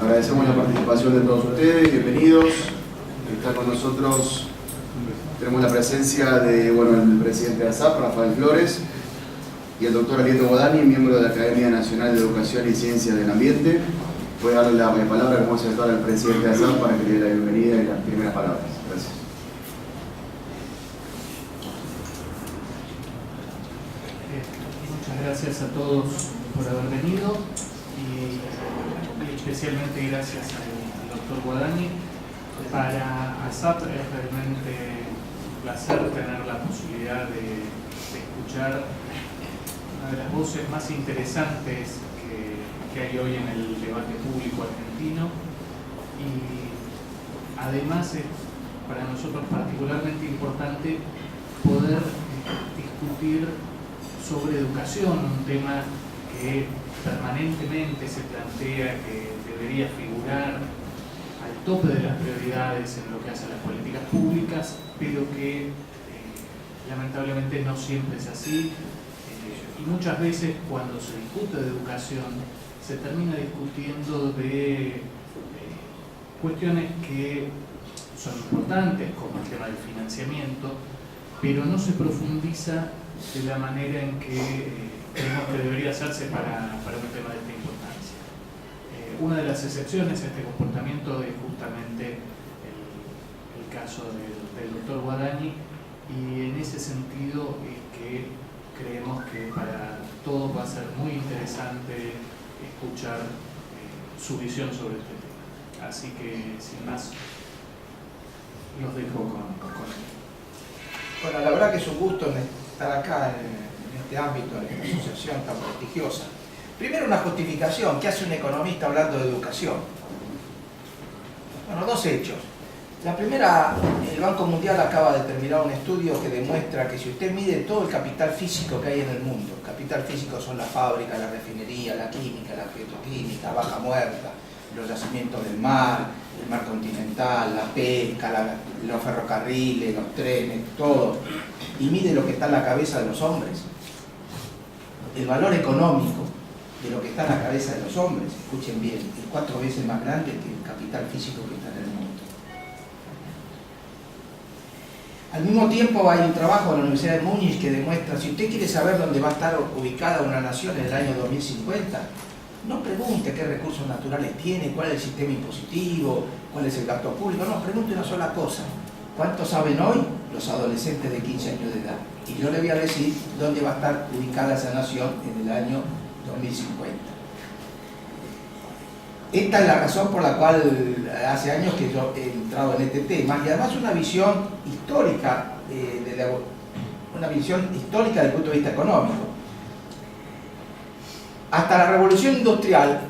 Agradecemos la participación de todos ustedes, bienvenidos. Está con nosotros, tenemos la presencia de, el presidente de ASAP, Rafael Flores, y el doctor Alieto Guadagni, miembro de la Academia Nacional de Educación y Ciencias del Ambiente. Voy a darle la palabra como secretario al presidente de ASAP para que le dé la bienvenida y las primeras palabras. Gracias. Muchas gracias a todos por haber venido y especialmente gracias al doctor Guadagni. Para ASAP es realmente un placer tener la posibilidad de escuchar una de las voces más interesantes que hay hoy en el debate público argentino, y además es para nosotros particularmente importante poder discutir sobre educación, un tema que permanentemente se plantea que debería figurar al tope de las prioridades en lo que hace a las políticas públicas, pero que lamentablemente no siempre es así, y muchas veces cuando se discute de educación se termina discutiendo de cuestiones que son importantes, como el tema del financiamiento, pero no se profundiza de la manera en que creemos que debería hacerse para un tema de esta importancia. Una de las excepciones a este comportamiento es justamente el caso del doctor Guadagni, y en ese sentido es que creemos que para todos va a ser muy interesante escuchar su visión sobre este tema. Así que, sin más, los dejo con él. Bueno, la verdad que es un gusto estar acá en este ámbito, en esta asociación tan prestigiosa. Primero, una justificación. ¿Qué hace un economista hablando de educación? Bueno, dos hechos. La primera, el Banco Mundial acaba de terminar un estudio que demuestra que si usted mide todo el capital físico que hay en el mundo, el capital físico son las fábricas, la refinería, la química, la petroquímica, Vaca Muerta, los yacimientos del mar, el mar continental, la pesca, los ferrocarriles, los trenes, todo, y mide lo que está en la cabeza de los hombres, el valor económico de lo que está en la cabeza de los hombres, escuchen bien, es 4 veces más grande que el capital físico que está en el mundo. Al mismo tiempo hay un trabajo de la Universidad de Múnich que demuestra, si usted quiere saber dónde va a estar ubicada una nación en el año 2050, no pregunte qué recursos naturales tiene, cuál es el sistema impositivo, cuál es el gasto público, no, pregunte una sola cosa. ¿Cuánto saben hoy los adolescentes de 15 años de edad? Y yo le voy a decir dónde va a estar ubicada esa nación en el año 2050. Esta es la razón por la cual hace años que yo he entrado en este tema, y además una visión histórica, una visión histórica desde el punto de vista económico. Hasta la revolución industrial,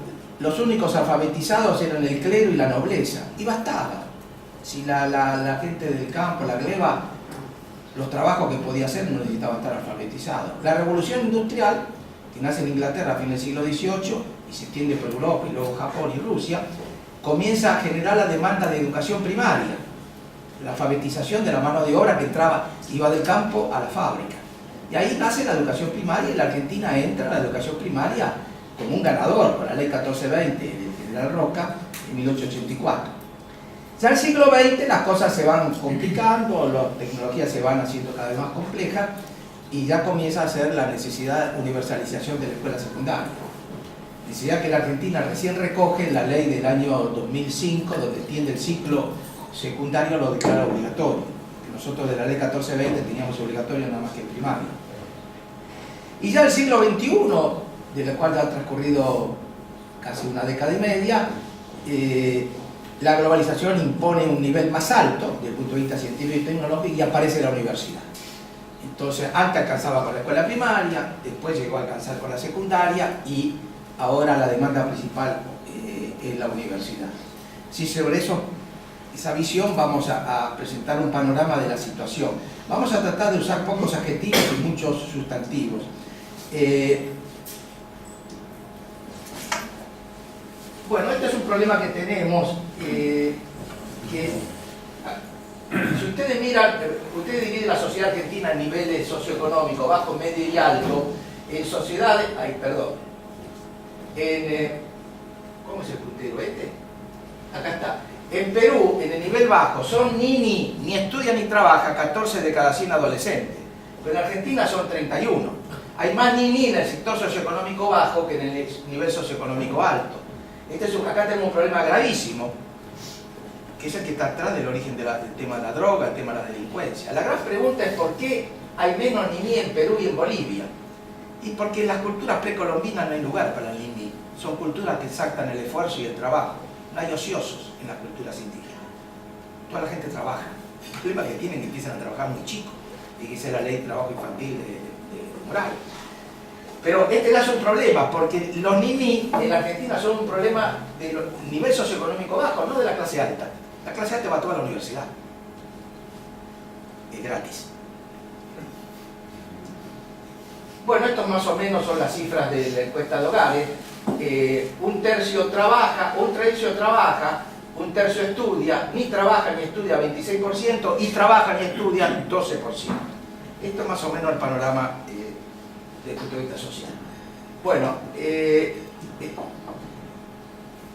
los únicos alfabetizados eran el clero y la nobleza, y bastaba. Si la gente del campo, la gleba, los trabajos que podía hacer no necesitaban estar alfabetizados. La revolución industrial, que nace en Inglaterra a fines del siglo XVIII y se extiende por Europa y luego Japón y Rusia, comienza a generar la demanda de educación primaria, la alfabetización de la mano de obra que iba del campo a la fábrica. Y ahí nace la educación primaria, y la Argentina entra en la educación primaria como un ganador con la ley 1420 del general Roca en 1884. Ya en el siglo XX las cosas se van complicando, las tecnologías se van haciendo cada vez más complejas, y ya comienza a ser la necesidad de universalización de la escuela secundaria. Necesidad que la Argentina recién recoge en la ley del año 2005, donde extiende el ciclo secundario, lo declara obligatorio. Nosotros de la ley 1420 teníamos obligatorio nada más que el primario. Y ya el siglo XXI, de la cual ya ha transcurrido casi una década y media, la globalización impone un nivel más alto desde el punto de vista científico y tecnológico, y aparece la universidad. Entonces, antes alcanzaba con la escuela primaria, después llegó a alcanzar con la secundaria, y ahora la demanda principal es la universidad. Si sobre esa visión vamos a presentar un panorama de la situación. Vamos a tratar de usar pocos adjetivos y muchos sustantivos. Bueno, este es un problema que tenemos, si ustedes miran, ustedes dividen la sociedad argentina en niveles socioeconómicos, bajo, medio y alto, en sociedades, ¿cómo es el puntero este? Acá está. En Perú, en el nivel bajo, son ni estudia ni trabaja 14 de cada 100 adolescentes. Pero en Argentina son 31. Hay más ni en el sector socioeconómico bajo que en el nivel socioeconómico alto. Acá tenemos un problema gravísimo, que es el que está atrás del origen del tema de la droga, el tema de la delincuencia. La gran pregunta es por qué hay menos ni en Perú y en Bolivia. Y porque en las culturas precolombinas no hay lugar para el ni. Son culturas que exaltan el esfuerzo y el trabajo. No hay ociosos en las culturas indígenas. Toda la gente trabaja. El problema que tienen es que empiezan a trabajar muy chicos. Y que esa es la ley de trabajo infantil de Moral. Pero este caso es un problema, porque los ninis en la Argentina son un problema del nivel socioeconómico bajo, no de la clase alta. La clase alta va a toda la universidad. Es gratis. Bueno, estos más o menos son las cifras de la encuesta de hogares. Un tercio trabaja, un tercio estudia, ni trabaja ni estudia 26% y trabaja ni estudia 12%. Esto es más o menos el panorama desde el punto de vista social. Bueno,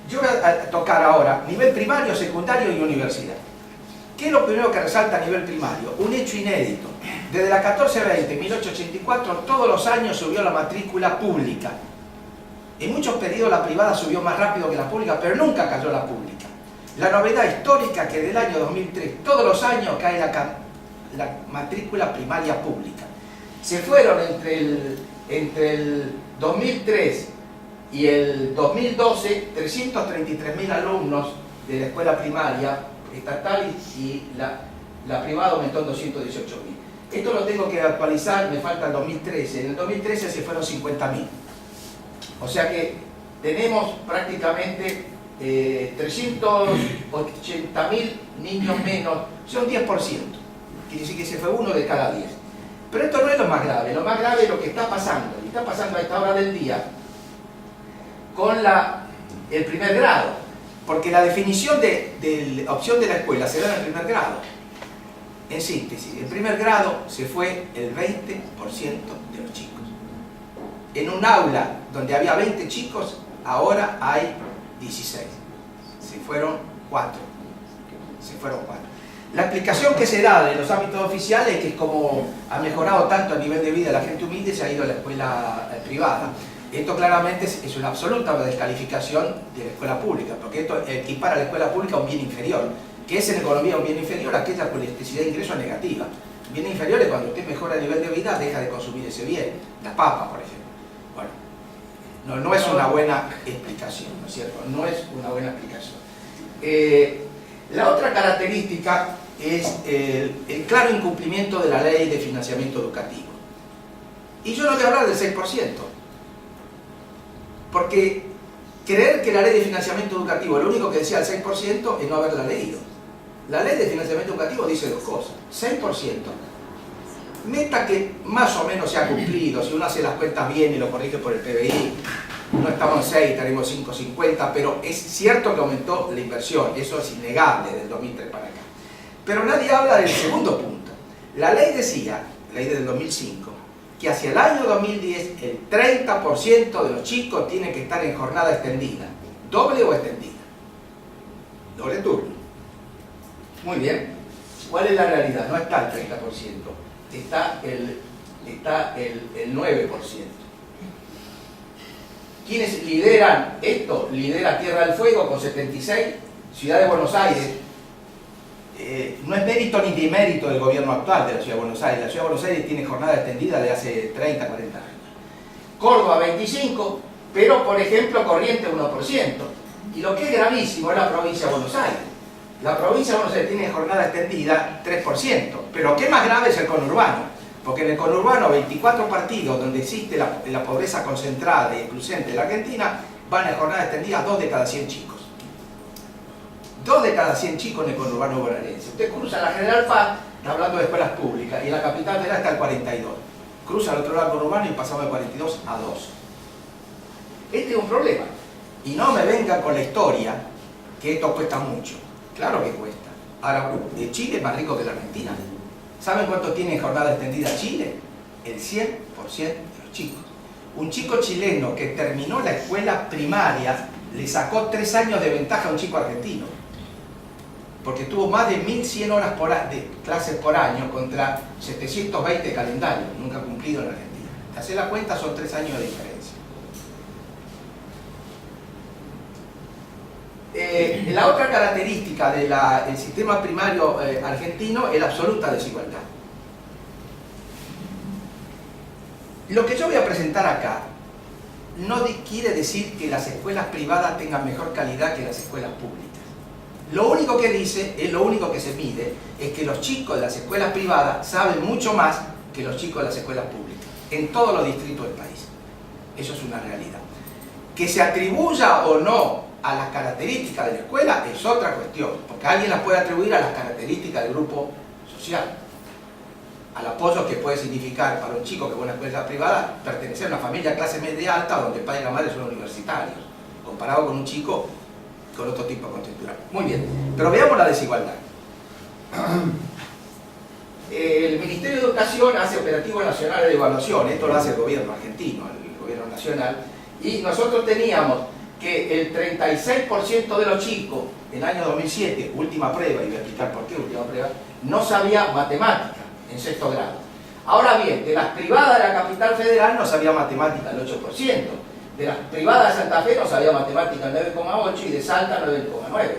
yo voy a tocar ahora nivel primario, secundario y universidad. ¿Qué es lo primero que resalta a nivel primario? Un hecho inédito. Desde la 1420, 1884, todos los años subió la matrícula pública. En muchos periodos la privada subió más rápido que la pública, pero nunca cayó la pública. La novedad histórica que del año 2003, todos los años cae la matrícula primaria pública. Se fueron entre el 2003 y el 2012 333.000 alumnos de la escuela primaria estatal y la privada aumentó en 218.000. Esto lo tengo que actualizar, me falta el 2013. En el 2013 se fueron 50.000. O sea que tenemos prácticamente 380.000 niños menos, son 10%. Quiere decir que se fue uno de cada 10. Pero esto no es lo más grave es lo que está pasando. Y está pasando a esta hora del día con el primer grado. Porque la definición de la opción de la escuela se da en el primer grado. En síntesis, en primer grado se fue el 20% de los chicos. En un aula donde había 20 chicos, ahora hay 16. Se fueron 4. La explicación que se da de los ámbitos oficiales es que como ha mejorado tanto el nivel de vida de la gente humilde, se ha ido a la escuela privada. Esto claramente es una absoluta descalificación de la escuela pública, porque esto equipara a la escuela pública a un bien inferior, que es en economía un bien inferior a aquella con electricidad de ingreso negativa. Bien inferior es cuando usted mejora el nivel de vida, deja de consumir ese bien, la papa, por ejemplo. Bueno, no es una buena explicación, ¿no es cierto? No es una buena explicación. La otra característica es el claro incumplimiento de la ley de financiamiento educativo. Y yo no voy a hablar del 6%, porque creer que la ley de financiamiento educativo lo único que decía el 6% es no haberla leído. La ley de financiamiento educativo dice dos cosas. 6%, meta que más o menos se ha cumplido, si uno hace las cuentas bien y lo corrige por el PBI, no estamos en 6, estaremos 5,50, pero es cierto que aumentó la inversión, eso es innegable del 2003 para acá. Pero nadie habla del segundo punto. La ley decía, ley del 2005, que hacia el año 2010 el 30% de los chicos tienen que estar en jornada extendida, doble o extendida, doble turno. Muy bien. ¿Cuál es la realidad? No está el 30%, está el 9%. ¿Quiénes lideran esto? Lidera Tierra del Fuego con 76, Ciudad de Buenos Aires. No es mérito ni demérito del gobierno actual de la Ciudad de Buenos Aires. La Ciudad de Buenos Aires tiene jornada extendida de hace 30, 40 años. Córdoba 25, pero por ejemplo Corrientes 1%. Y lo que es gravísimo es la provincia de Buenos Aires. La provincia de Buenos Aires tiene jornada extendida 3%. Pero ¿qué más grave es el conurbano? Porque en el conurbano 24 partidos donde existe la pobreza concentrada y excluyente de la Argentina van en jornada extendida 2 de cada 100 chicos. 2 de cada 100 chicos en el conurbano bonaerense. Usted cruza la General Paz, está hablando de escuelas públicas, y en la capital federal está el 42. Cruza al otro lado del conurbano y pasamos de 42 a 2. Este es un problema. Y no me vengan con la historia que esto cuesta mucho. Claro que cuesta. Ahora, Chile es más rico que la Argentina. ¿Saben cuánto tiene en jornada extendida Chile? El 100% de los chicos. Un chico chileno que terminó la escuela primaria le sacó 3 años de ventaja a un chico argentino, porque tuvo más de 1100 horas de clases por año contra 720 calendarios, nunca cumplido en Argentina. Si haces la cuenta, son 3 años de diferencia. La otra característica del sistema primario argentino es la absoluta desigualdad. Lo que yo voy a presentar acá no quiere decir que las escuelas privadas tengan mejor calidad que las escuelas públicas. Lo único que dice, es lo único que se mide, es que los chicos de las escuelas privadas saben mucho más que los chicos de las escuelas públicas, en todos los distritos del país. Eso es una realidad. Que se atribuya o no a las características de la escuela es otra cuestión, porque alguien las puede atribuir a las características del grupo social, al apoyo que puede significar para un chico que va a una escuela privada pertenecer a una familia clase media alta donde el padre y la madre son universitarios, comparado con un chico con otro tipo de contextura. Muy bien, pero veamos la desigualdad. El Ministerio de Educación hace operativos nacionales de evaluación, esto lo hace el gobierno argentino, el gobierno nacional, y nosotros teníamos que el 36% de los chicos, en el año 2007, última prueba, y voy a explicar por qué última prueba, no sabía matemática en 6º grado. Ahora bien, de las privadas de la capital federal no sabía matemática el 8%, de las privadas de Santa Fe no sabía matemática el 9,8% y de Salta 9,9%.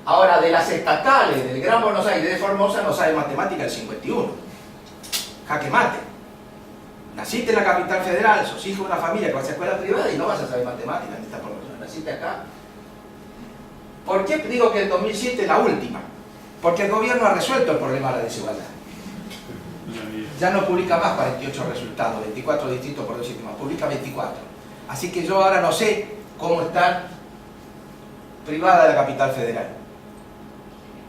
Ahora, de las estatales del Gran Buenos Aires y de Formosa no sabe matemática el 51%. Jaque mate. Naciste en la capital federal, sos hijo de una familia que va a escuela privada y no vas a saber matemática en esta promoción. Naciste acá. ¿Por qué digo que el 2007 es la última? Porque el gobierno ha resuelto el problema de la desigualdad. Ya no publica más 48 resultados, 24 distritos por 2 sistemas, publica 24. Así que yo ahora no sé cómo está privada de la capital federal.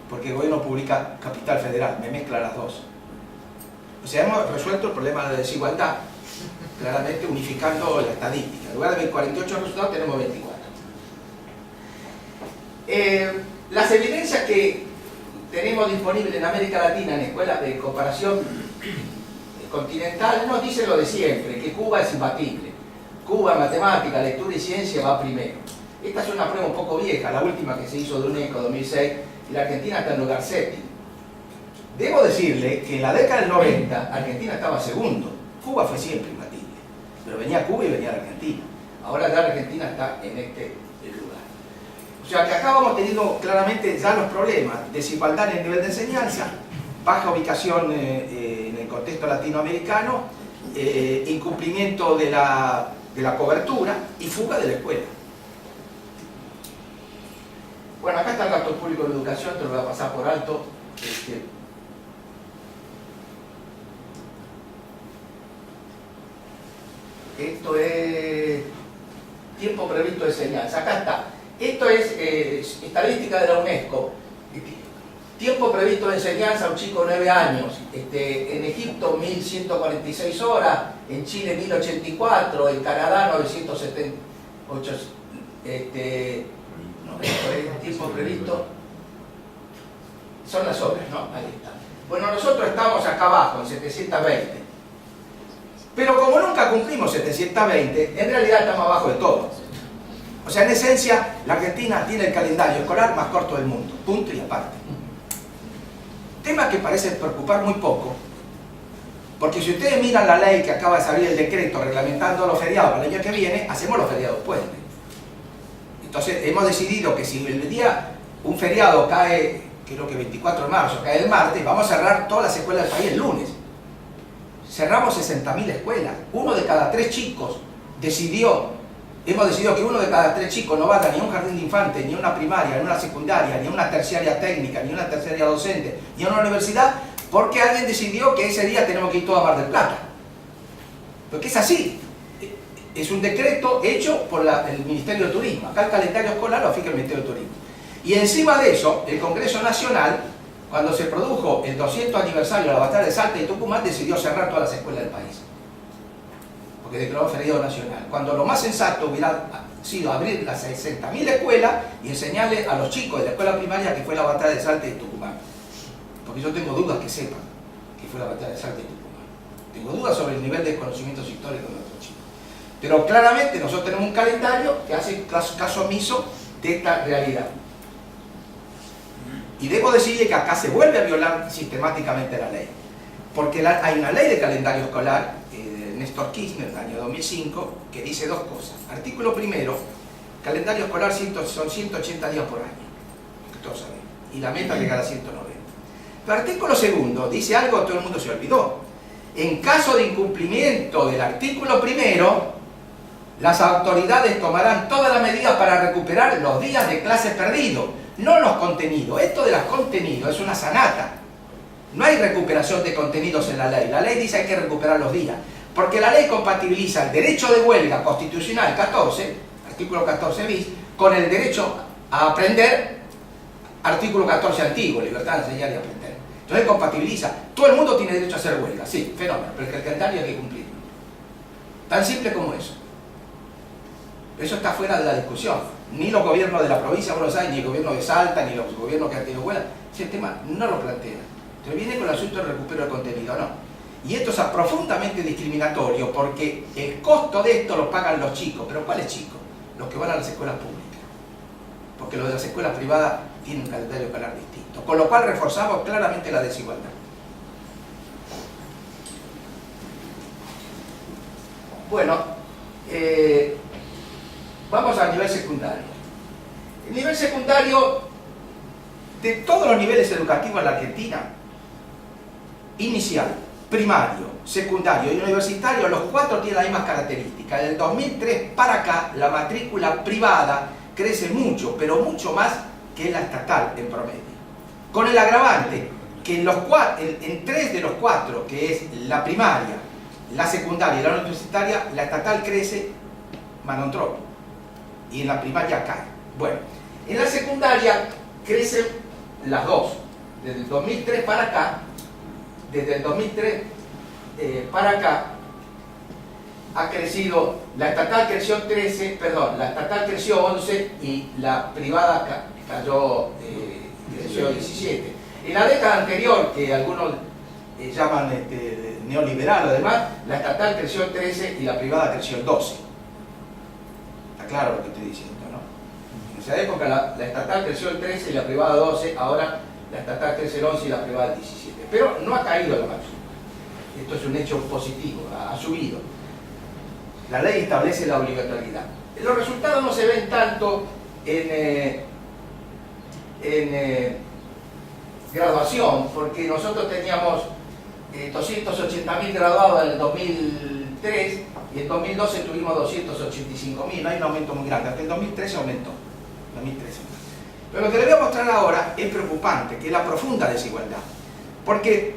Porque el gobierno publica capital federal, me mezcla las dos. O sea, hemos resuelto el problema de la desigualdad, claramente unificando la estadística. En lugar de 48 resultados tenemos 24. Las evidencias que tenemos disponibles en América Latina en escuelas de comparación continental nos dicen lo de siempre, que Cuba es imbatible. Cuba en matemática, lectura y ciencia va primero. Esta es una prueba un poco vieja, la última que se hizo de UNECO 2006, y la Argentina está en lugar 7. Debo decirle que en la década del 90 Argentina estaba segundo. Cuba fue siempre imbatible, pero venía Cuba y venía la Argentina. Ahora ya la Argentina está en este lugar. O sea que acá vamos teniendo claramente ya los problemas: desigualdad en el nivel de enseñanza, baja ubicación en el contexto latinoamericano, incumplimiento de la cobertura y fuga de la escuela. Bueno, acá está el gasto público de educación, te lo voy a pasar por alto. Esto es tiempo previsto de enseñanza. Acá está. Esto es estadística de la UNESCO. Tiempo previsto de enseñanza a un chico de 9 años. En Egipto 1146 horas, en Chile 1084, en Canadá 978. Tiempo previsto. Son las horas, ¿no? Ahí está. Bueno, nosotros estamos acá abajo, en 720. Pero como nunca cumplimos 720, en realidad estamos abajo de todo. O sea, en esencia, la Argentina tiene el calendario escolar más corto del mundo. Punto y aparte. Tema que parece preocupar muy poco, porque si ustedes miran la ley que acaba de salir, el decreto reglamentando los feriados para el año que viene, hacemos los feriados puentes. Entonces hemos decidido que si el día un feriado cae, creo que 24 de marzo, cae el martes, vamos a cerrar todas las escuelas del país el lunes. Cerramos 60.000 escuelas. Uno de cada 3 chicos hemos decidido que uno de cada 3 chicos no vaya ni a un jardín de infantes, ni a una primaria, ni a una secundaria, ni a una terciaria técnica, ni a una terciaria docente, ni a una universidad, porque alguien decidió que ese día tenemos que ir todos a Mar del Plata. Porque es así. Es un decreto hecho por el Ministerio de Turismo. Acá el calendario escolar lo fija el Ministerio de Turismo. Y encima de eso, el Congreso Nacional, cuando se produjo el 200 aniversario de la batalla de Salta y Tucumán, decidió cerrar todas las escuelas del país, porque declaró feriado nacional, cuando lo más sensato hubiera sido abrir las 60.000 escuelas y enseñarle a los chicos de la escuela primaria que fue la batalla de Salta y Tucumán. Porque yo tengo dudas que sepan que fue la batalla de Salta y Tucumán. Tengo dudas sobre el nivel de conocimientos históricos de nuestros chicos. Pero claramente nosotros tenemos un calendario que hace caso omiso de esta realidad. Y debo decirle que acá se vuelve a violar sistemáticamente la ley. Porque hay una ley de calendario escolar, de Néstor Kirchner, del año 2005, que dice dos cosas. Artículo primero, calendario escolar son 180 días por año, que todos sabemos. Y la meta llega a 190. Pero artículo segundo dice algo que todo el mundo se olvidó. En caso de incumplimiento del artículo primero, las autoridades tomarán todas las medidas para recuperar los días de clases perdidos, no los contenidos. Esto de los contenidos es una sanata. No hay recuperación de contenidos en la ley. La ley dice que hay que recuperar los días. Porque la ley compatibiliza el derecho de huelga constitucional 14, artículo 14 bis, con el derecho a aprender, artículo 14 antiguo, libertad de enseñar y aprender. Entonces compatibiliza. Todo el mundo tiene derecho a hacer huelga, sí, fenómeno, pero el calendario hay que cumplirlo. Tan simple como eso. Eso está fuera de la discusión. Ni los gobiernos de la provincia de Buenos Aires, ni el gobierno de Salta, ni los gobiernos que han tenido huelga, ese tema no lo plantean. Entonces viene con el asunto del recupero del contenido, no. Y esto es profundamente discriminatorio porque el costo de esto lo pagan los chicos. ¿Pero cuáles chicos? Los que van a las escuelas públicas. Porque los de las escuelas privadas tienen un calendario escolar distinto. Con lo cual reforzamos claramente la desigualdad. Bueno, vamos al nivel secundario. El nivel secundario, de todos los niveles educativos en la Argentina, inicial, primario, secundario y universitario, los cuatro tienen las mismas características. Del 2003 para acá, la matrícula privada crece mucho, pero mucho más que la estatal en promedio. Con el agravante que en tres de los cuatro, que es la primaria, la secundaria y la universitaria, la estatal crece manontropo y en la primaria cae. Bueno, en la secundaria crecen las dos. Desde el 2003 para acá, desde el 2003 para acá, ha crecido, la estatal creció 11 y la privada creció 17. En la década anterior, que algunos llaman neoliberal o demás, la estatal creció 13 y la privada creció 12. Está claro lo que estoy diciendo, ¿no? En esa época la estatal creció el 13 y la privada 12, ahora la estatal crece el 11 y la privada el 17. Pero no ha caído la matrícula. Esto es un hecho positivo, ha subido. La ley establece la obligatoriedad. Los resultados no se ven tanto en graduación, porque nosotros teníamos 280.000 graduados en el 2003 y en 2012 tuvimos 285.000, no hay un aumento muy grande, hasta el 2013 aumentó. Pero lo que le voy a mostrar ahora es preocupante, que es la profunda desigualdad. Porque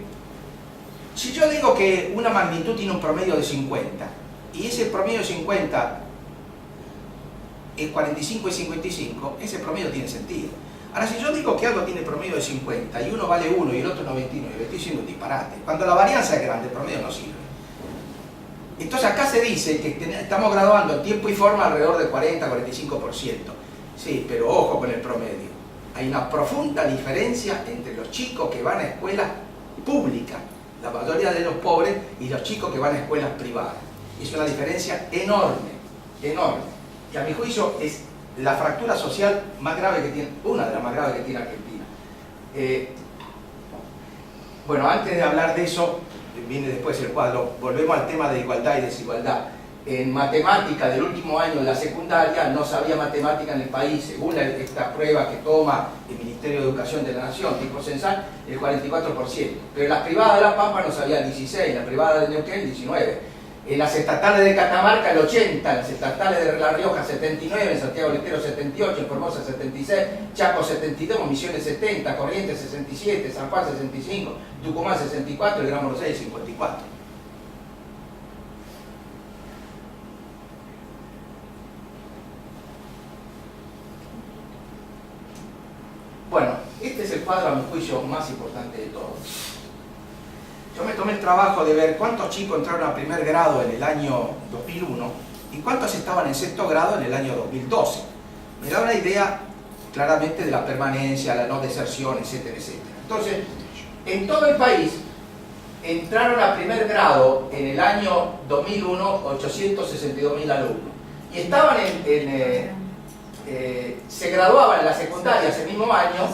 si yo digo que una magnitud tiene un promedio de 50, y ese promedio de 50 es 45 y 55, ese promedio tiene sentido. Ahora, si yo digo que algo tiene promedio de 50 y uno vale 1 y el otro 99, le estoy diciendo un disparate. Cuando la varianza es grande, el promedio no sirve. Entonces acá se dice que estamos graduando en tiempo y forma alrededor del 40-45%. Sí, pero ojo con el promedio. Hay una profunda diferencia entre los chicos que van a escuelas públicas, la mayoría de los pobres, y los chicos que van a escuelas privadas. Es una diferencia enorme, enorme. Y a mi juicio es la fractura social más grave que tiene, una de las más graves que tiene Argentina. Bueno, antes de hablar de eso, viene después el cuadro, volvemos al tema de igualdad y desigualdad. En matemática del último año de la secundaria no se había matemática en el país, según esta prueba que toma el Ministerio de Educación de la Nación, tipo censal, el 44%. Pero en las privadas de La Pampa no se había el 16%, en las privadas de Neuquén el 19%. En las estatales de Catamarca el 80%, en las estatales de La Rioja 79%, en Santiago del Estero 78%, en Formosa 76%, Chaco 72%, Misiones 70%, Corrientes 67%, San Juan 65%, Tucumán 64% y Gran Buenos Aires 54%. Bueno, este es el cuadro a mi juicio más importante de todos. Yo me tomé el trabajo de ver cuántos chicos entraron a primer grado en el año 2001 y cuántos estaban en sexto grado en el año 2012. Me da una idea claramente de la permanencia, la no deserción, etcétera, etcétera. Entonces, en todo el país, entraron a primer grado en el año 2001 862.000 alumnos. Y estaban se graduaban en la secundaria ese mismo año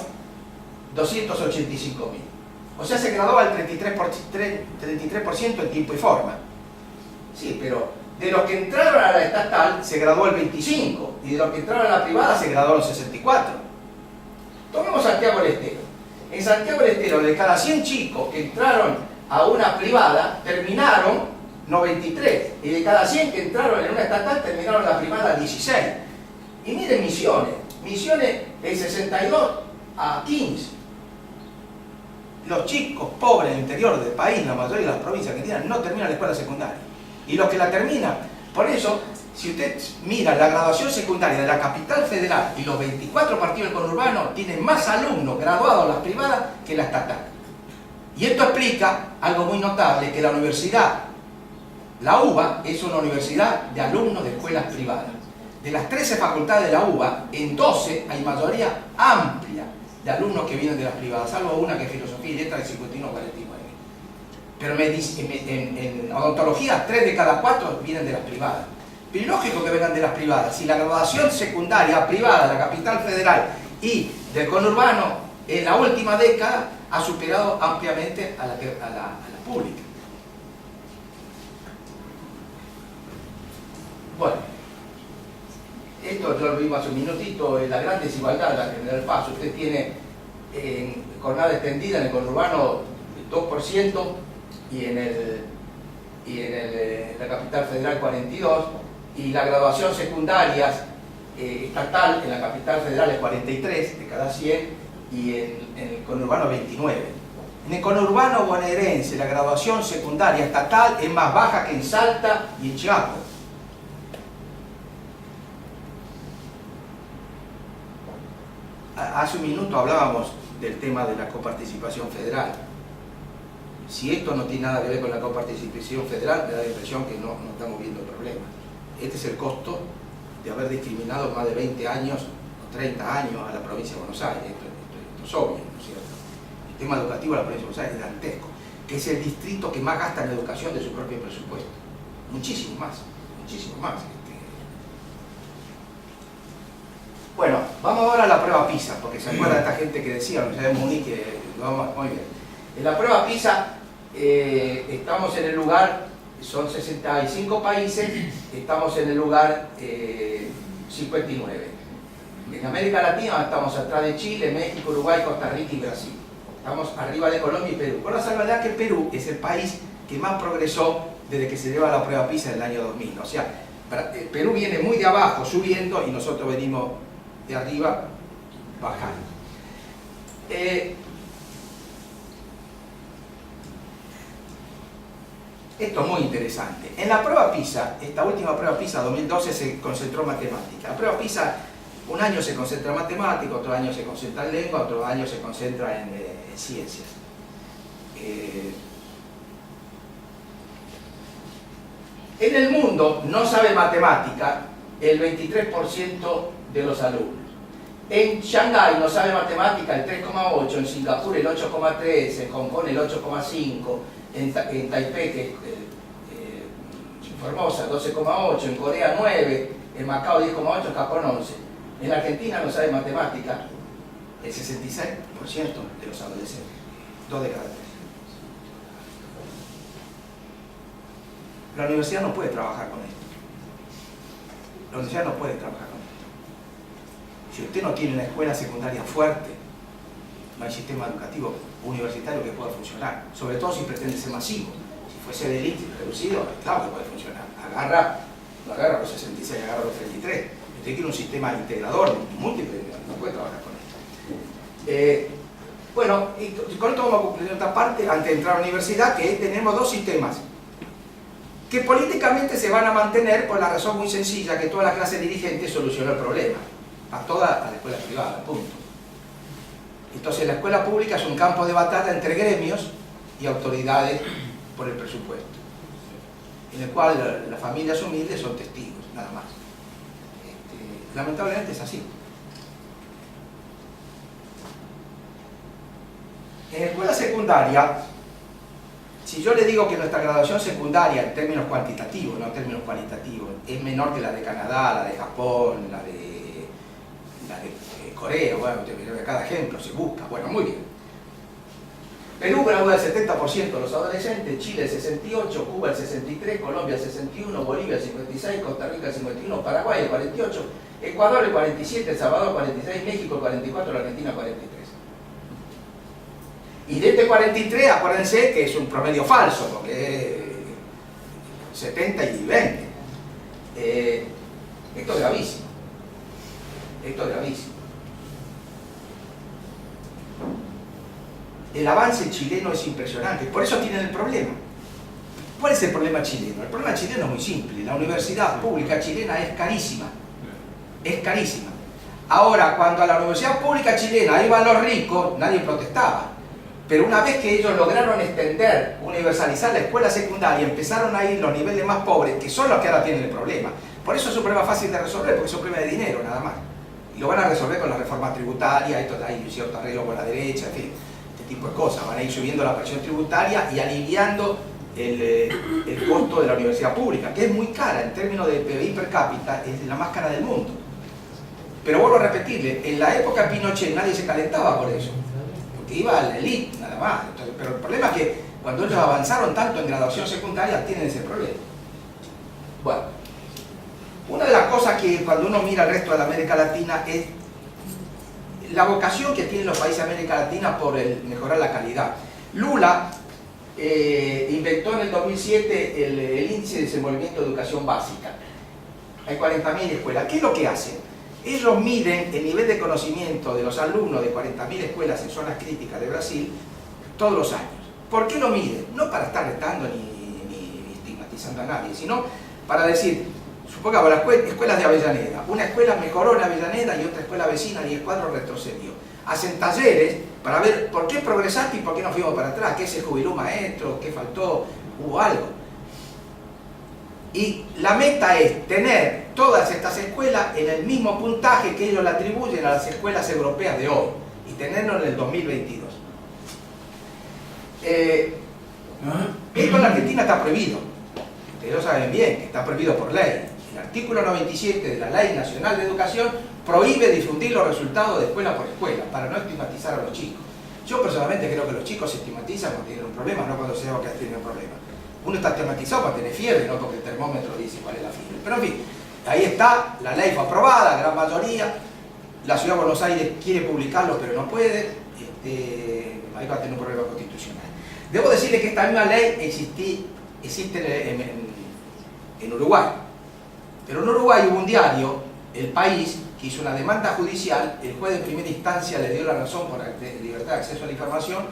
285.000. O sea, se graduaba el 33% en tiempo y forma. Sí, pero de los que entraron a la estatal se graduó el 25%, y de los que entraron a la privada se graduaron 64%. Tomemos Santiago del Estero. En Santiago del Estero, de cada 100 chicos que entraron a una privada, terminaron 93. Y de cada 100 que entraron en una estatal, terminaron la privada 16. Y miren Misiones. Misiones es 62 a 15. Los chicos pobres del interior del país, la mayoría de las provincias argentinas, no terminan la escuela secundaria. Y los que la terminan, por eso, si usted mira la graduación secundaria de la capital federal y los 24 partidos del conurbano, tienen más alumnos graduados en las privadas que en la estatal. Y esto explica algo muy notable, que la universidad, la UBA, es una universidad de alumnos de escuelas privadas. De las 13 facultades de la UBA, en 12 hay mayoría amplia de alumnos que vienen de las privadas, salvo una que es Filosofía y Letras de 51 a 49. Pero en odontología, 3 de cada 4 vienen de las privadas. Pero es lógico que vengan de las privadas. Si la graduación secundaria privada de la capital federal y del conurbano en la última década ha superado ampliamente a la pública. Bueno, esto yo lo vimos hace un minutito, la gran desigualdad de la General Paz. Usted tiene en jornada extendida en el conurbano 2% y en la capital federal 42%, y la graduación secundaria estatal en la capital federal es 43 de cada 100 y en el conurbano 29. En el conurbano bonaerense la graduación secundaria estatal es más baja que en Salta y en Chaco. Hace un minuto hablábamos del tema de la coparticipación federal. Si esto no tiene nada que ver con la coparticipación federal, me da la impresión que no estamos viendo el problema. Este es el costo de haber discriminado más de 20 años o 30 años a la provincia de Buenos Aires. Esto es obvio, ¿no es cierto? El tema educativo de la provincia de Buenos Aires es dantesco, que es el distrito que más gasta en educación de su propio presupuesto. Muchísimo más, muchísimo más. Bueno, vamos ahora a la prueba PISA, porque se acuerda de esta gente que decía, la Universidad de Múnich, que vamos muy bien. En la prueba PISA estamos en el lugar, son 65 países, estamos en el lugar 59. En América Latina estamos atrás de Chile, México, Uruguay, Costa Rica y Brasil. Estamos arriba de Colombia y Perú. Con la salvedad que Perú es el país que más progresó desde que se lleva la prueba PISA en el año 2000. O sea, Perú viene muy de abajo subiendo y nosotros venimos de arriba bajando. Esto es muy interesante. En la prueba PISA, esta última prueba PISA 2012 se concentró en matemática. La prueba PISA, un año se concentra en matemática, otro año se concentra en lengua, otro año se concentra en ciencias. En el mundo no sabe matemática el 23% de los alumnos. En Shanghái no sabe matemática el 3,8%, en Singapur el 8,3%, en Hong Kong el 8,5%, en Taipei, que Formosa 12,8%, en Corea 9%, en Macao 10,8%, en Japón 11%. En Argentina no sabe matemática el 66% de los adolescentes, 2 de cada 3. La universidad no puede trabajar con esto. La universidad no puede trabajar con esto. Si usted no tiene una escuela secundaria fuerte, no hay sistema educativo universitario que pueda funcionar, sobre todo si pretende ser masivo. Si fuese de élite reducido, claro que puede funcionar. No agarra los 66, agarra los 33. Usted quiere un sistema integrador, múltiple, no puede trabajar con esto. Bueno, y con esto vamos a concluir otra parte, antes de entrar a la universidad, que tenemos dos sistemas que políticamente se van a mantener por la razón muy sencilla que toda la clase dirigente solucionó el problema. A la escuela privada, punto. Entonces la escuela pública es un campo de batalla entre gremios y autoridades por el presupuesto, en el cual las familias humildes son testigos, nada más. Lamentablemente es así. En la escuela secundaria Si yo le digo que nuestra graduación secundaria en términos cuantitativos, no en términos cualitativos, es menor que la de Canadá, la de Japón, la de Corea, bueno, cada ejemplo se busca, bueno, muy bien. Perú gradúa el 70% de los adolescentes, Chile el 68%, Cuba el 63%, Colombia el 61%, Bolivia el 56%, Costa Rica el 51%, Paraguay el 48%, Ecuador el 47%, El Salvador el 46%, México el 44%, la Argentina el 43%. Y de este 43, acuérdense que es un promedio falso, porque es 70 y 20. Esto es gravísimo. Esto es gravísimo. El avance chileno es impresionante, por eso tienen el problema. ¿Cuál es el problema chileno? El problema chileno es muy simple. La universidad pública chilena es carísima. Es carísima. Ahora, cuando a la universidad pública chilena iban los ricos, nadie protestaba. Pero una vez que ellos lograron extender, universalizar la escuela secundaria, empezaron a ir los niveles más pobres, que son los que ahora tienen el problema. Por eso es un problema fácil de resolver, porque es un problema de dinero, nada más. Y lo van a resolver con la reforma tributaria, esto hay un cierto arreglo con la derecha, en fin, este tipo de cosas. Van a ir subiendo la presión tributaria y aliviando el costo de la universidad pública, que es muy cara en términos de PBI per cápita, es la más cara del mundo. Pero vuelvo a repetirle, en la época de Pinochet nadie se calentaba por eso, porque iba a la elite nada más. Entonces, pero el problema es que cuando ellos avanzaron tanto en graduación secundaria tienen ese problema. Bueno, una de las cosas que cuando uno mira al resto de la América Latina es la vocación que tienen los países de América Latina por mejorar la calidad. Lula inventó en el 2007 el índice de desenvolvimiento de educación básica. Hay 40.000 escuelas. ¿Qué es lo que hacen? Ellos miden el nivel de conocimiento de los alumnos de 40.000 escuelas en zonas críticas de Brasil todos los años. ¿Por qué lo miden? No para estar retando ni estigmatizando a nadie, sino para decir, supongamos las escuelas de Avellaneda, una escuela mejoró en Avellaneda y otra escuela vecina y el cuadro retrocedió. Hacen talleres para ver por qué progresaste y por qué nos fuimos para atrás, qué se jubiló un maestro, qué faltó, hubo algo. Y la meta es tener todas estas escuelas en el mismo puntaje que ellos le atribuyen a las escuelas europeas de hoy y tenerlo en el 2022. Esto en la Argentina está prohibido. Ustedes lo saben bien, que está prohibido por ley. El artículo 97 de la Ley Nacional de Educación prohíbe difundir los resultados de escuela por escuela para no estigmatizar a los chicos. Yo personalmente creo que los chicos se estigmatizan cuando tienen un problema, no cuando se ve que tienen un problema. Uno está estigmatizado cuando tiene fiebre, no porque el termómetro dice cuál es la fiebre. Pero en fin, ahí está, la ley fue aprobada, la gran mayoría. La Ciudad de Buenos Aires quiere publicarlo, pero no puede. Ahí va a tener un problema constitucional. Debo decirle que esta misma ley existe en Uruguay. Pero en Uruguay hubo un diario, El País, que hizo una demanda judicial. El juez de primera instancia le dio la razón por libertad de acceso a la información.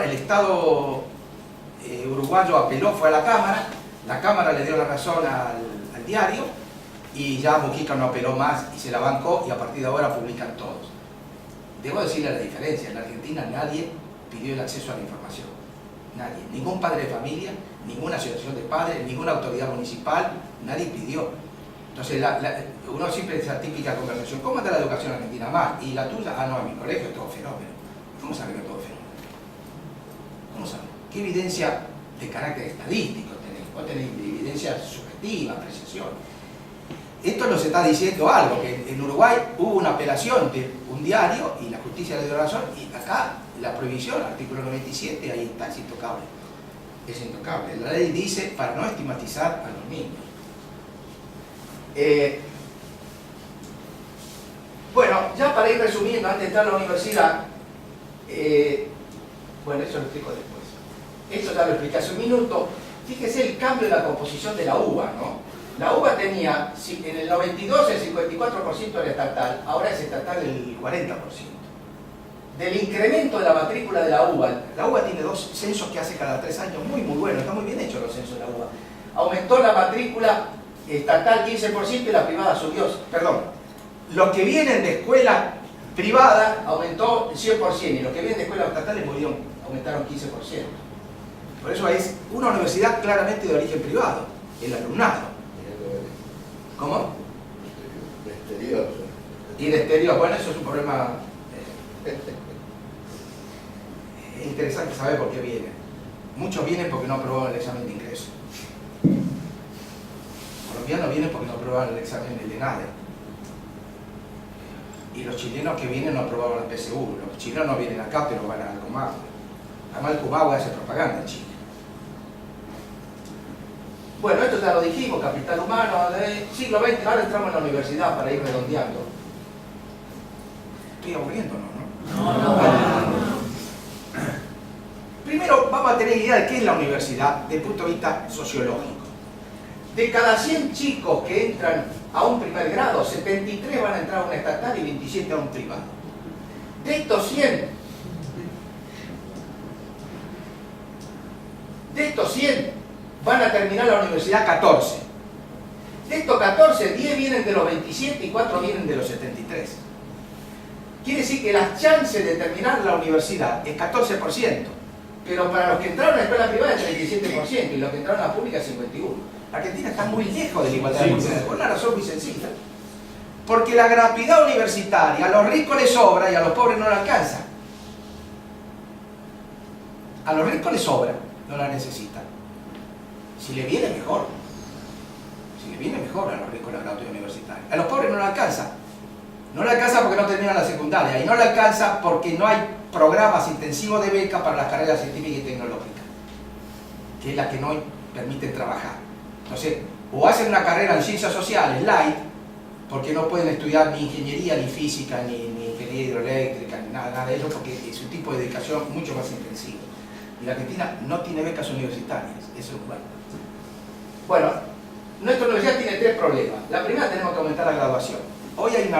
El Estado uruguayo apeló, fue a la Cámara le dio la razón al diario y ya Mujica no apeló más y se la bancó y a partir de ahora publican todos. Debo decirle la diferencia, en la Argentina nadie pidió el acceso a la información. Nadie, ningún padre de familia, ninguna asociación de padres, ninguna autoridad municipal, nadie pidió. Entonces uno siempre esa típica conversación, ¿cómo está la educación argentina? Más, ¿y la tuya? Ah, no, en mi colegio es todo fenómeno. ¿Cómo sabe que es todo fenómeno? ¿Cómo sabe? ¿Qué evidencia de carácter estadístico tenéis? Vos tenés evidencia subjetiva, apreciación. Esto nos está diciendo algo, que en Uruguay hubo una apelación de un diario y la justicia le dio razón, y acá la prohibición, artículo 97, ahí está, es intocable. Es intocable. La ley dice para no estigmatizar a los niños. Bueno, ya para ir resumiendo, antes de entrar a la universidad, bueno, eso lo explico después. Esto ya lo expliqué hace un minuto. Fíjese el cambio de la composición de la UBA, ¿no? La UBA tenía, en el 92 el 54% era estatal, ahora es estatal el 40%. Del incremento de la matrícula de la UBA tiene 2 censos que hace cada 3 años, muy buenos, está muy bien hecho los censos de la UBA. Aumentó la matrícula estatal 15% y la privada subió, perdón, los que vienen de escuela privada aumentó el 100% y los que vienen de escuelas estatales aumentaron 15%. Por eso es una universidad claramente de origen privado, el alumnado. ¿Cómo? De exterior. Y de exterior, bueno, eso es un problema interesante saber por qué viene. Muchos vienen porque no aprobaron el examen de ingreso. Colombianos vienen porque no aprobaron el examen del ENADE. Y los chilenos que vienen no aprobaron la PSU. Los chilenos no vienen acá, pero van al Comahue. Además el Comahue hace propaganda en Chile. Bueno, esto ya lo dijimos, capital humano, siglo XX, ahora entramos en la universidad para ir redondeando. Estoy aburriendo, ¿no? No. Primero vamos a tener idea de qué es la universidad desde el punto de vista sociológico. De cada 100 chicos que entran a un primer grado, 73 van a entrar a una estatal y 27 a un privado. De estos 100, van a terminar la universidad 14. De estos 14, 10 vienen de los 27 y 4 vienen de los 73. Quiere decir que las chances de terminar la universidad es 14%, pero para los que entraron a la escuela privada es 37% y los que entraron a la pública es 51%. Argentina está muy lejos de la igualdad de oportunidades, por una razón muy sencilla. Porque la gratuidad universitaria a los ricos les sobra y a los pobres no la alcanza. A los ricos les sobra, no la necesitan. Si le viene mejor. Si le viene mejor a los ricos la gratuidad universitaria. A los pobres no la alcanza. No la alcanza porque no terminan la secundaria. Y no la alcanza porque no hay programas intensivos de beca para las carreras científicas y tecnológicas. Que es la que no permiten trabajar. Entonces, o hacen una carrera en ciencias sociales, light, porque no pueden estudiar ni ingeniería, ni física, ni ingeniería hidroeléctrica, ni nada de eso, porque es un tipo de dedicación mucho más intensivo. Y la Argentina no tiene becas universitarias, eso es bueno. Bueno, nuestra universidad tiene 3 problemas. La primera, tenemos que aumentar la graduación. Hoy hay una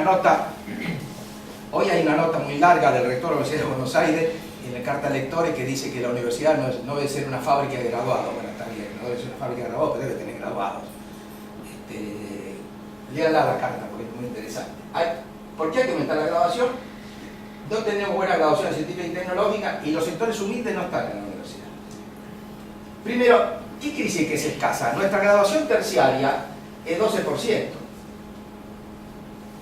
nota muy larga del rector de la Universidad de Buenos Aires en la carta a lectores que dice que la universidad no debe ser una fábrica de graduados. Bueno, está bien, no debe ser una fábrica de graduados, pero debe tener graduados. Léala la carta porque es muy interesante. ¿Por qué hay que aumentar la graduación? No tenemos buena graduación científica y tecnológica y los sectores humildes no están en la universidad. Primero, ¿qué quiere decir que es escasa? Nuestra graduación terciaria es 12%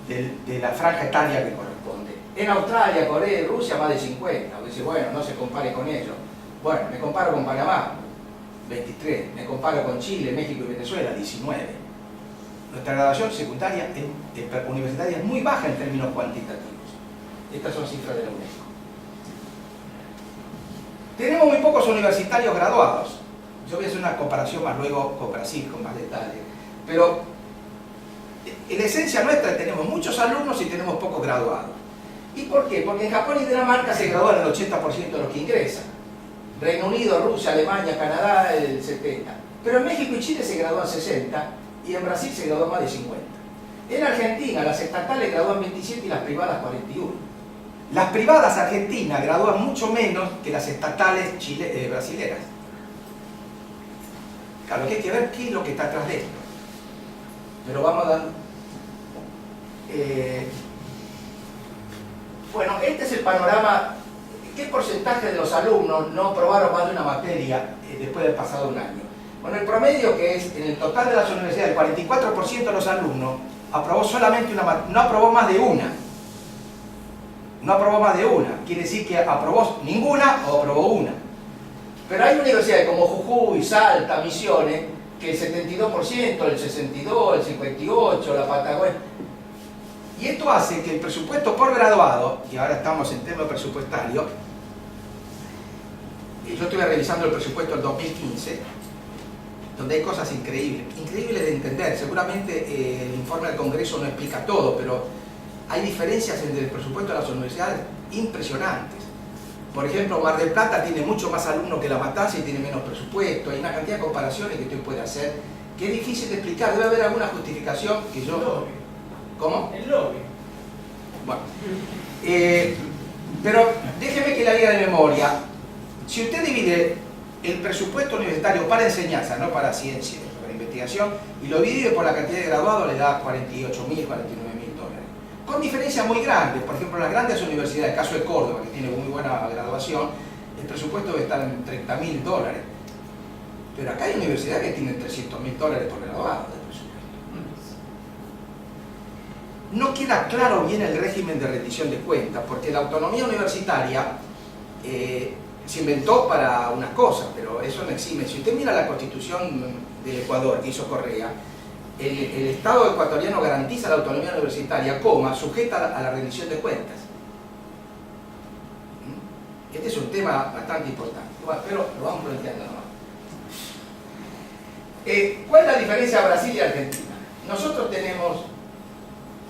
de la franja etaria que corresponde. En Australia, Corea y Rusia más de 50. Dice, bueno, no se compare con ellos. Bueno, me comparo con Panamá, 23. Me comparo con Chile, México y Venezuela, 19. Nuestra graduación secundaria universitaria es muy baja en términos cuantitativos. Estas son cifras de la UNESCO. Tenemos muy pocos universitarios graduados. Yo voy a hacer una comparación más luego con Brasil, con más detalle. Pero en esencia nuestra tenemos muchos alumnos y tenemos pocos graduados. ¿Y por qué? Porque en Japón y Dinamarca se gradúan el 80% de los que ingresan. Reino Unido, Rusia, Alemania, Canadá, el 70%. Pero en México y Chile se gradúan 60% y en Brasil se gradúan más de 50%. En Argentina las estatales gradúan 27% y las privadas 41%. Las privadas argentinas gradúan mucho menos que las estatales brasileras. Claro que hay que ver qué es lo que está atrás de esto. Pero vamos dando. Bueno, este es el panorama. ¿Qué porcentaje de los alumnos no aprobaron más de una materia después de pasado un año? Bueno, el promedio que es en el total de las universidades, el 44% de los alumnos aprobó solamente una materia, no aprobó más de una. No aprobó más de una. Quiere decir que aprobó ninguna o aprobó una. Pero hay universidades como Jujuy, Salta, Misiones, que el 72%, el 62%, el 58%, la Patagonia. Y esto hace que el presupuesto por graduado, y ahora estamos en tema presupuestario, yo estuve revisando el presupuesto del 2015, donde hay cosas increíbles de entender. Seguramente el informe del Congreso no explica todo, pero hay diferencias entre el presupuesto de las universidades impresionantes. Por ejemplo, Mar del Plata tiene mucho más alumnos que La Matanza y tiene menos presupuesto. Hay una cantidad de comparaciones que usted puede hacer que es difícil de explicar. Debe haber alguna justificación que yo... El lobby. ¿Cómo? El lobby. Bueno. Pero déjeme que la diga de memoria. Si usted divide el presupuesto universitario para enseñanza, no para ciencia, para investigación, y lo divide por la cantidad de graduados, le da 48.000, 49.000 dólares. Con diferencias muy grandes. Por ejemplo, las grandes universidades, el caso de Córdoba, que tiene muy buena graduación, el presupuesto debe estar en 30.000 dólares. Pero acá hay universidades que tienen 300.000 dólares por graduado de presupuesto. No queda claro bien el régimen de rendición de cuentas, porque la autonomía universitaria Se inventó para unas cosas, pero eso no exime. Si usted mira la Constitución del Ecuador que hizo Correa, el Estado ecuatoriano garantiza la autonomía universitaria, sujeta a la rendición de cuentas. Este es un tema bastante importante, bueno, pero lo vamos planteando nomás. ¿Cuál es la diferencia de Brasil y Argentina? Nosotros tenemos,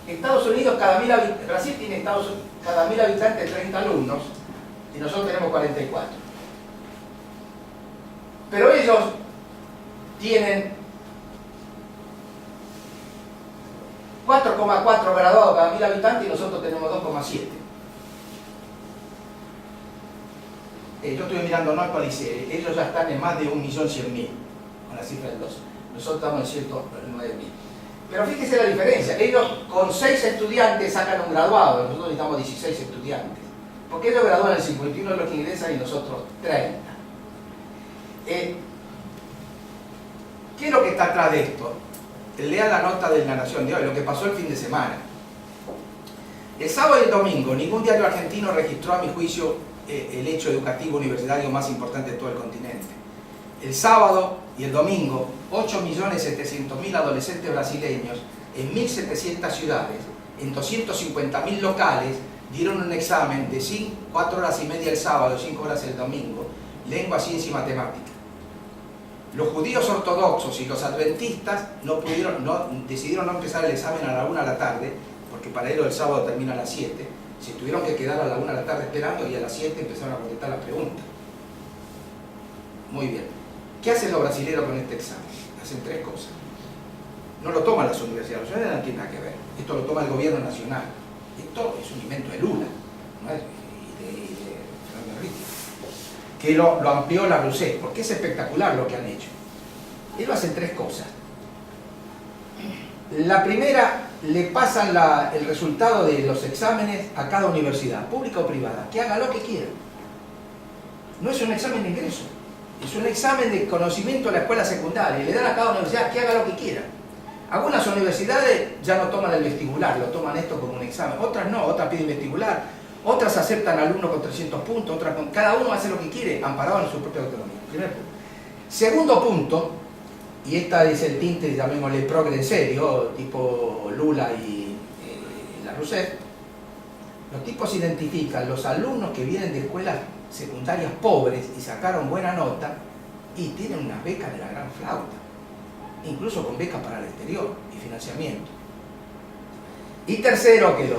Estados Unidos, Brasil tiene cada 1000 habitantes 30 alumnos y nosotros tenemos 44. Pero ellos tienen 4,4 graduados cada 1000 habitantes y nosotros tenemos 2,7. Yo estoy mirando, no actualicé, ellos ya están en más de 1.100.000 con la cifra del 12. Nosotros estamos en 109.000. Pero fíjese la diferencia, ellos con 6 estudiantes sacan un graduado, nosotros necesitamos 16 estudiantes. Porque ellos gradúan el 51 de los que ingresan y nosotros 30. ¿Qué es lo que está atrás de esto? Lean la nota de La Nación de hoy, lo que pasó el fin de semana. El sábado y el domingo, ningún diario argentino registró, a mi juicio, el hecho educativo universitario más importante de todo el continente. El sábado y el domingo, 8.700.000 adolescentes brasileños en 1.700 ciudades, en 250.000 locales, dieron un examen de 4 horas y media el sábado, 5 horas el domingo, lengua, ciencia y matemática. Los judíos ortodoxos y los adventistas decidieron no empezar el examen a la 1 de la tarde, porque para ellos el sábado termina a las 7. Se tuvieron que quedar a la 1 de la tarde esperando y a las 7 empezaron a contestar las preguntas. Muy bien. ¿Qué hacen los brasileños con este examen? Hacen 3 cosas. No lo toman las universidades no tienen nada que ver. Esto lo toma el gobierno nacional. Esto es un invento de Lula, ¿no? y de Fernando Henrique, que lo amplió la Rousseff, porque es espectacular lo que han hecho. Ellos hacen 3 cosas. La primera, le pasan el resultado de los exámenes a cada universidad, pública o privada, que haga lo que quiera. No es un examen de ingreso, es un examen de conocimiento de la escuela secundaria. Le dan a cada universidad que haga lo que quiera. Algunas universidades ya no toman el vestibular, lo toman esto como un examen. Otras no, otras piden vestibular, otras aceptan alumnos con 300 puntos, otras con... Cada uno hace lo que quiere, amparado en su propia autonomía. Primer punto. Segundo punto, y esta es el tinte, llamémosle progre en serio, tipo Lula y la Rousseff. Los tipos identifican los alumnos que vienen de escuelas secundarias pobres y sacaron buena nota y tienen unas becas de la gran flauta, incluso con becas para el exterior y financiamiento. Y tercero, que es lo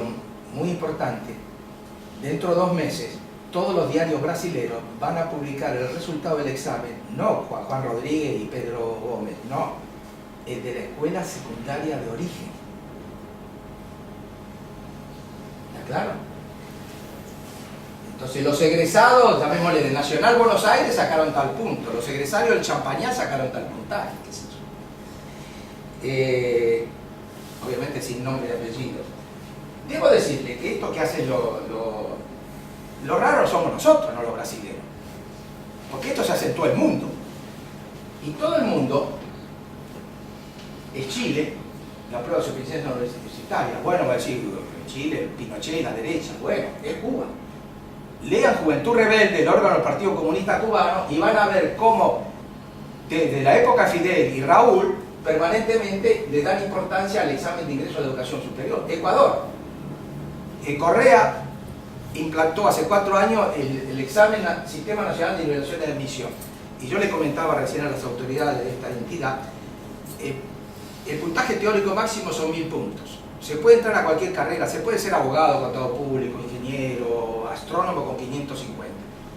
muy importante, dentro de 2 meses todos los diarios brasileños van a publicar el resultado del examen, no Juan Rodríguez y Pedro Gómez, no, el de la escuela secundaria de origen. ¿Está claro? Entonces los egresados, llamémosle de Nacional Buenos Aires, sacaron tal punto, los egresados del Champañá sacaron tal puntaje, qué sé yo. Obviamente sin nombre y apellido. Debo decirle que esto que hacen lo raro somos nosotros, no los brasileños. Porque esto se hace en todo el mundo. Y todo el mundo es Chile, la prueba de suficiencia universitaria. Bueno, va a decir, Chile, Pinochet, la derecha. Bueno, es Cuba. Lean Juventud Rebelde, el órgano del Partido Comunista Cubano, y van a ver cómo desde la época Fidel y Raúl permanentemente le dan importancia al examen de ingreso a la educación superior. Ecuador. Correa implantó hace 4 años el examen Sistema Nacional de Nivelación de Admisión. Y yo le comentaba recién a las autoridades de esta entidad, el puntaje teórico máximo son 1000 puntos. Se puede entrar a cualquier carrera, se puede ser abogado, contador público, ingeniero, astrónomo con 550.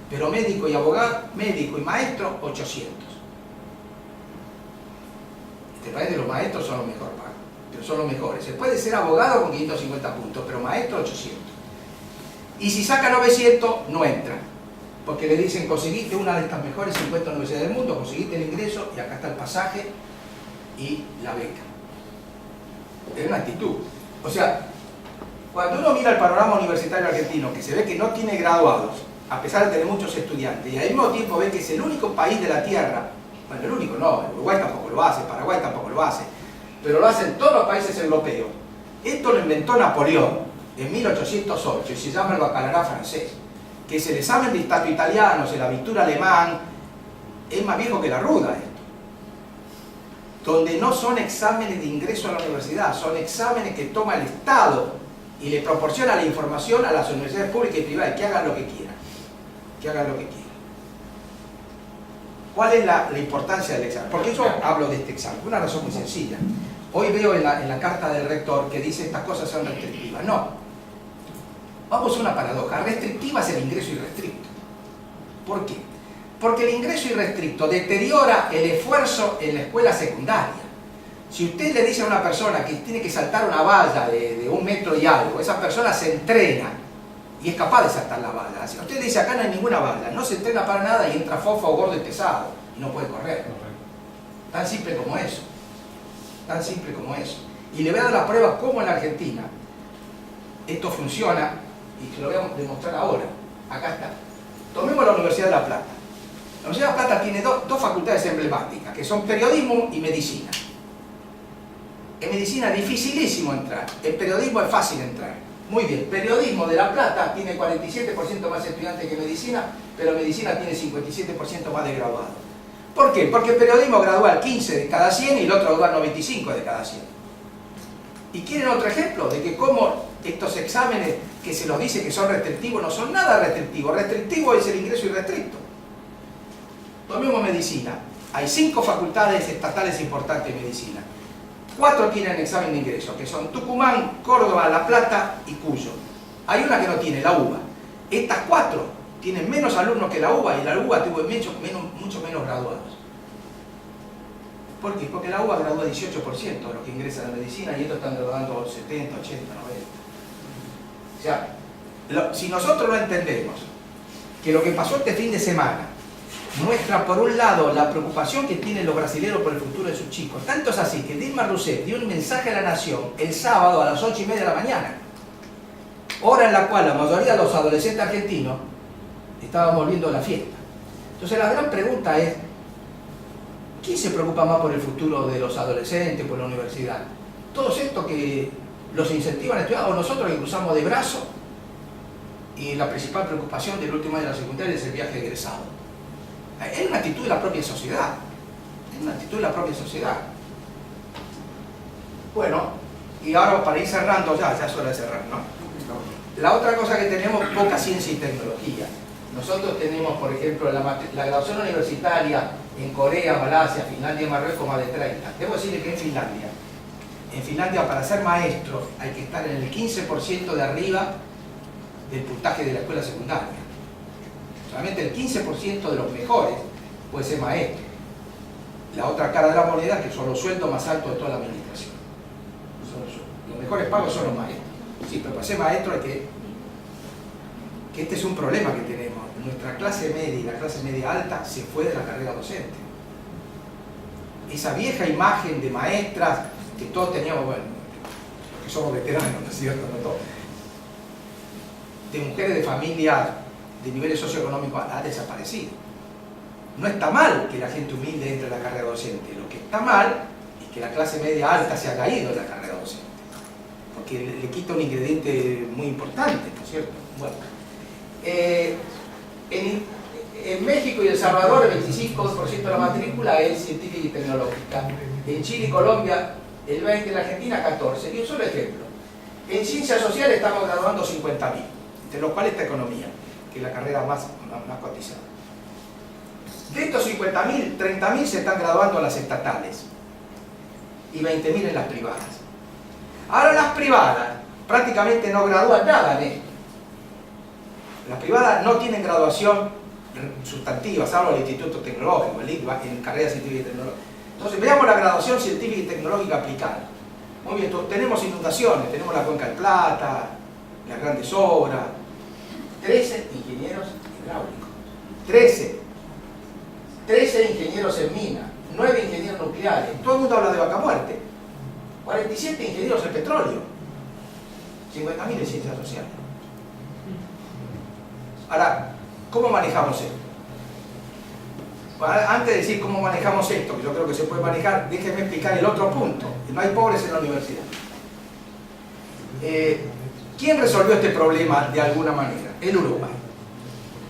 Pero médico y abogado, médico y maestro, 800. Este país de los maestros son los mejor pagos, pero son los mejores. Se puede ser abogado con 550 puntos, pero maestro 800. Y si saca 900, no entra. Porque le dicen, conseguiste una de estas mejores 50 universidades del mundo, conseguiste el ingreso y acá está el pasaje y la beca. Es una actitud. O sea, cuando uno mira el panorama universitario argentino, que se ve que no tiene graduados, a pesar de tener muchos estudiantes, y al mismo tiempo ve que es el único país de la Tierra, bueno, el único no, Uruguay tampoco lo hace, Paraguay tampoco lo hace, pero lo hacen todos los países europeos. Esto lo inventó Napoleón en 1808 y se llama el baccalaureat francés, que es el examen de dictato italiano, es el abitur alemán, es más viejo que la ruda esto. Donde no son exámenes de ingreso a la universidad, son exámenes que toma el Estado y le proporciona la información a las universidades públicas y privadas, que hagan lo que quieran. Que hagan lo que quieran. ¿Cuál es la importancia del examen? ¿Por qué yo hablo de este examen? Una razón muy sencilla. Hoy veo en la carta del rector que dice estas cosas son restrictivas. No. Vamos a una paradoja. Restrictiva es el ingreso irrestricto. ¿Por qué? Porque el ingreso irrestricto deteriora el esfuerzo en la escuela secundaria. Si usted le dice a una persona que tiene que saltar una valla de 1 metro y algo, esa persona se entrena y es capaz de saltar la valla. Si usted dice acá no hay ninguna valla, no se entrena para nada y entra fofo, gordo y pesado y no puede correr. Tan simple como eso. Tan simple como eso. Y le voy a dar la prueba cómo en la Argentina esto funciona y se lo voy a demostrar ahora. Acá está. Tomemos la Universidad de La Plata. La Universidad de La Plata tiene dos facultades emblemáticas, que son periodismo y medicina. En medicina es dificilísimo entrar, en periodismo es fácil entrar. Muy bien, periodismo de La Plata tiene 47% más estudiantes que medicina, pero medicina tiene 57% más de graduados. ¿Por qué? Porque periodismo gradúa 15 de cada 100 y el otro gradúa 95 de cada 100. ¿Y quieren otro ejemplo de que cómo estos exámenes que se los dice que son restrictivos no son nada restrictivos? Restrictivo es el ingreso irrestricto. Tomemos medicina. Hay 5 facultades estatales importantes en medicina. 4 tienen examen de ingreso, que son Tucumán, Córdoba, La Plata y Cuyo. Hay una que no tiene, la UBA. Estas 4 tienen menos alumnos que la UBA y la UBA tuvo mucho menos graduados. ¿Por qué? Porque la UBA gradúa 18% de los que ingresan a medicina y estos están graduando 70, 80, 90. O sea, si nosotros no entendemos que lo que pasó este fin de semana muestra por un lado la preocupación que tienen los brasileños por el futuro de sus chicos. Tanto es así que Dilma Rousseff dio un mensaje a la nación el sábado a las 8:30 de la mañana, hora en la cual la mayoría de los adolescentes argentinos estaban volviendo a la fiesta. Entonces la gran pregunta es, ¿quién se preocupa más por el futuro de los adolescentes, por la universidad? ¿Todos estos que los incentivan a estudiar o nosotros que cruzamos de brazo? Y la principal preocupación del último año de la secundaria es el viaje egresado. Es una actitud de la propia sociedad. Es una actitud de la propia sociedad. Bueno, y ahora para ir cerrando, ya es hora de cerrar, ¿no? La otra cosa que tenemos, poca ciencia y tecnología. Nosotros tenemos, por ejemplo, la graduación universitaria en Corea, Malasia, Finlandia y Marruecos más de 30. Debo decirle que en Finlandia para ser maestro hay que estar en el 15% de arriba del puntaje de la escuela secundaria. Solamente el 15% de los mejores puede ser maestro. La otra cara de la moneda es que son los sueldos más altos de toda la administración. Los mejores pagos son los maestros. Sí, pero para ser maestro hay que este es un problema que tenemos. Nuestra clase media y la clase media alta se fue de la carrera docente. Esa vieja imagen de maestras que todos teníamos, bueno, que somos veteranos, ¿no es cierto? No todos. De mujeres de familias de niveles socioeconómicos ha desaparecido. No está mal que la gente humilde entre en la carrera docente. Lo que está mal es que la clase media alta se ha caído de la carrera docente. Porque le quita un ingrediente muy importante, ¿no es cierto? Bueno, en México y El Salvador el 25% de la matrícula es científica y tecnológica. En Chile y Colombia el 20%, en Argentina 14%. Y un solo ejemplo. En ciencias sociales estamos graduando 50.000, entre los cuales está economía, que es la carrera más cotizada. De estos 50.000, 30.000 se están graduando a las estatales y 20.000 en las privadas. Ahora las privadas prácticamente no gradúan nada en esto. Las privadas no tienen graduación sustantiva, salvo el Instituto Tecnológico, el ICBA, en carreras científicas y tecnológicas. Entonces veamos la graduación científica y tecnológica aplicada. Muy bien, tenemos inundaciones, tenemos la Cuenca del Plata, las grandes obras, 13 ingenieros hidráulicos, 13 ingenieros en mina, 9 ingenieros nucleares, todo el mundo habla de vaca muerte, 47 ingenieros en petróleo, 50.000 en ciencias sociales. Ahora, ¿cómo manejamos esto? Antes de decir cómo manejamos esto, que yo creo que se puede manejar, déjenme explicar el otro punto. No hay pobres en la universidad. ¿Quién resolvió este problema de alguna manera? El Uruguay.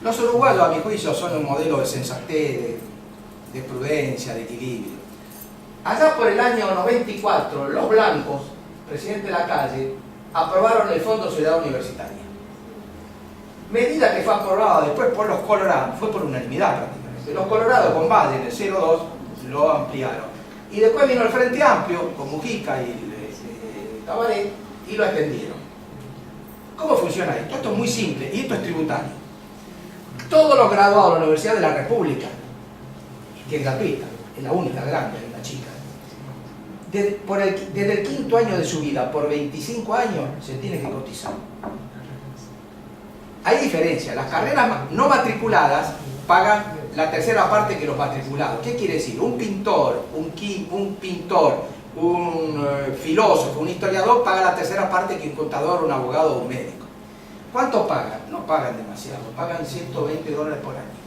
Los uruguayos, a mi juicio, son un modelo de sensatez, de prudencia, de equilibrio. Allá por el año 94, los blancos, presidente de la calle, aprobaron el Fondo Ciudad Universitaria. Medida que fue aprobada después por los colorados, fue por unanimidad prácticamente. Los colorados con Valle en el 02 lo ampliaron. Y después vino el Frente Amplio, con Mujica y Tabaré, y lo extendieron. ¿Cómo funciona esto? Esto es muy simple, y esto es tributario. Todos los graduados de la Universidad de la República, que es gratuita, es la única grande, es la chica, desde el quinto año de su vida, por 25 años, se tiene que cotizar. Hay diferencia, las carreras no matriculadas pagan la tercera parte que los matriculados. ¿Qué quiere decir? Un pintor, un filósofo, un historiador paga la tercera parte que un contador, un abogado o un médico. ¿Cuánto pagan? No pagan demasiado, pagan $120 por año.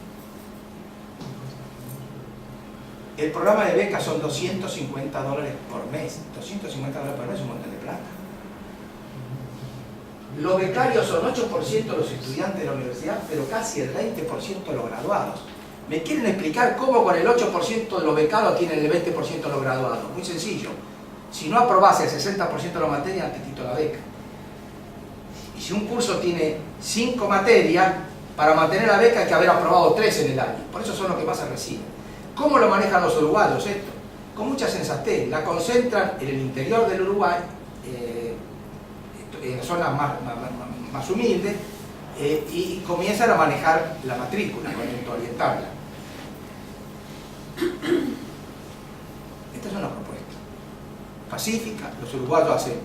El programa de becas son $250 por mes. $250 por mes es un montón de plata. Los becarios son 8% de los estudiantes de la universidad, pero casi el 20% de los graduados. ¿Me quieren explicar cómo con el 8% de los becados tienen el 20% de los graduados? Muy sencillo. Si no aprobase el 60% de la materia, te quito la beca. Y si un curso tiene 5 materias, para mantener la beca hay que haber aprobado 3 en el año. Por eso son los que más se reciben. ¿Cómo lo manejan los uruguayos esto? Con mucha sensatez. La concentran en el interior del Uruguay, en zonas más humildes, y comienzan a manejar la matrícula, comienzan a orientarla. Esta es una propuesta pacífica. Los uruguayos hace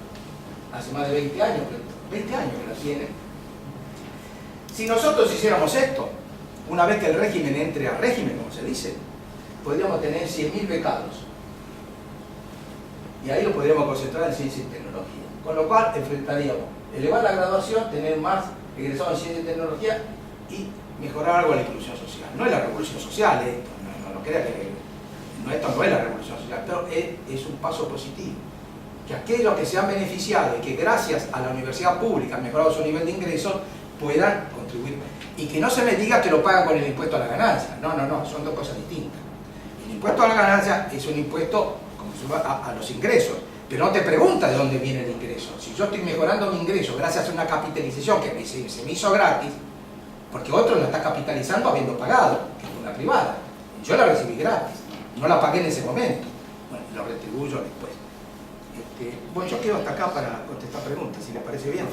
más de 20 años que la tienen. Si nosotros hiciéramos esto, una vez que el régimen entre a régimen, como se dice, podríamos tener 100.000 becados. Y ahí lo podríamos concentrar en ciencia y tecnología. Con lo cual enfrentaríamos elevar la graduación, tener más egresados en ciencia y tecnología y mejorar algo la inclusión social. No es la revolución social esto, no crea que esto no es la revolución social, pero es un paso positivo. Que aquellos que se han beneficiado y que gracias a la universidad pública han mejorado su nivel de ingresos puedan contribuir. Y que no se me diga que lo pagan con el impuesto a la ganancia. No, son dos cosas distintas. El impuesto a la ganancia es un impuesto a los ingresos, pero no te pregunta de dónde viene el ingreso. Si yo estoy mejorando mi ingreso gracias a una capitalización que se me hizo gratis, porque otro la está capitalizando habiendo pagado, que es una privada. Yo la recibí gratis, no la pagué en ese momento. Bueno, lo retribuyo después. Bueno, yo quedo hasta acá para contestar preguntas, si les parece bien.